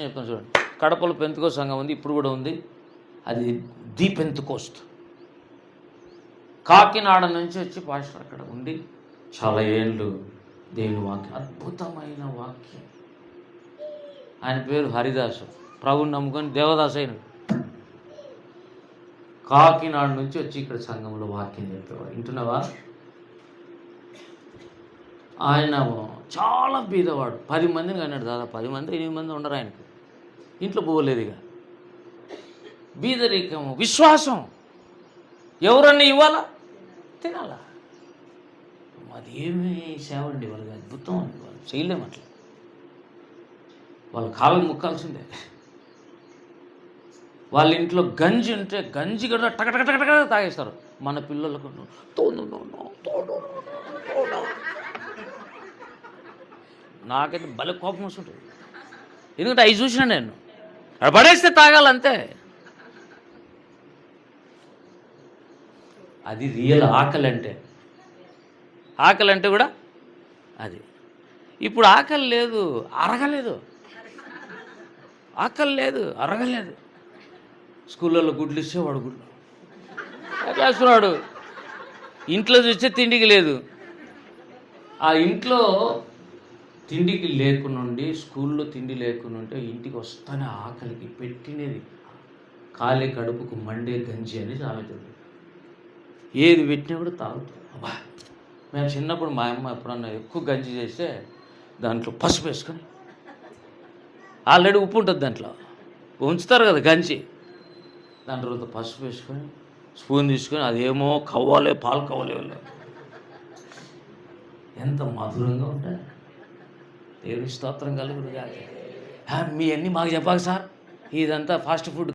చెప్తాను చూడండి. కడపలో పెంతుకోస్తు సంఘం ఉంది, ఇప్పుడు కూడా ఉంది. అది ది పెంతుకోస్తు. కాకినాడ నుంచి వచ్చి పాస్టర్ అక్కడ ఉండి చాలా ఏళ్ళు దేవుని వాక్యం, అద్భుతమైన వాక్యం. ఆయన పేరు హరిదాసు. ప్రభుని నమ్ముకొని దేవదాసు అయిన కాకినాడ నుంచి వచ్చి ఇక్కడ సంఘంలో వాక్యం చెప్పేవాడు. వింటున్నావా? ఆయన చాలా బీదవాడు. 10 మందిని కన్నాడు. దాదాపు 10 మంది 8 మంది ఉండరు ఆయనకు. ఇంట్లో పోలేదు. ఇక బీదరికము, విశ్వాసం. ఎవరన్నా ఇవ్వాలా, తినాలా. అది ఏమి సేవ అండి వాళ్ళకి, అద్భుతం అండి. వాళ్ళు చేయలేము అట్లా. వాళ్ళ కాళ్ళకు ముక్కాల్సిందే. వాళ్ళ ఇంట్లో గంజి ఉంటే గంజి కూడా టకటకటక తాగేస్తారు. మన పిల్లలకు నాకైతే భలే కోపం వస్తుంటుంది. ఎందుకంటే అవి చూసినా నేను పడేస్తే తాగాలంతే. అది రియల్ ఆకలి అంటే. ఆకలి అంటే కూడా అది. ఇప్పుడు ఆకలి లేదు, అరగలేదు. ఆకలి లేదు, అరగలేదు. స్కూళ్ళల్లో గుడ్లు ఇస్తే వాడు గుడ్లు వేస్తున్నాడు. ఇంట్లో చూస్తే తిండికి లేదు. ఆ ఇంట్లో తిండికి లేకునుండి, స్కూల్లో తిండి లేకునుంటే ఇంటికి వస్తానే ఆకలికి పెట్టినది కాలే కడుపుకు మండే గంజి అని సామెతుంది. ఏది పెట్టినా కూడా తాగుతాం. అబ్బా, మేము చిన్నప్పుడు మా అమ్మ ఎప్పుడన్నా ఎక్కువ గంజి చేస్తే దాంట్లో పసుపు వేసుకొని, ఆల్రెడీ ఉప్పు ఉంటుంది దాంట్లో, ఉంచుతారు కదా గంజి, దాని తర్వాత పసుపు వేసుకొని స్పూన్ తీసుకొని అదేమో కవ్వాలి, పాలు కవ్వాలి. ఎంత మధురంగా ఉంటుంది. దేవుని స్తోత్రం కలుగును గాక. మీ అన్నీ మాకు చెప్పాలి సార్, ఇదంతా ఫాస్ట్ ఫుడ్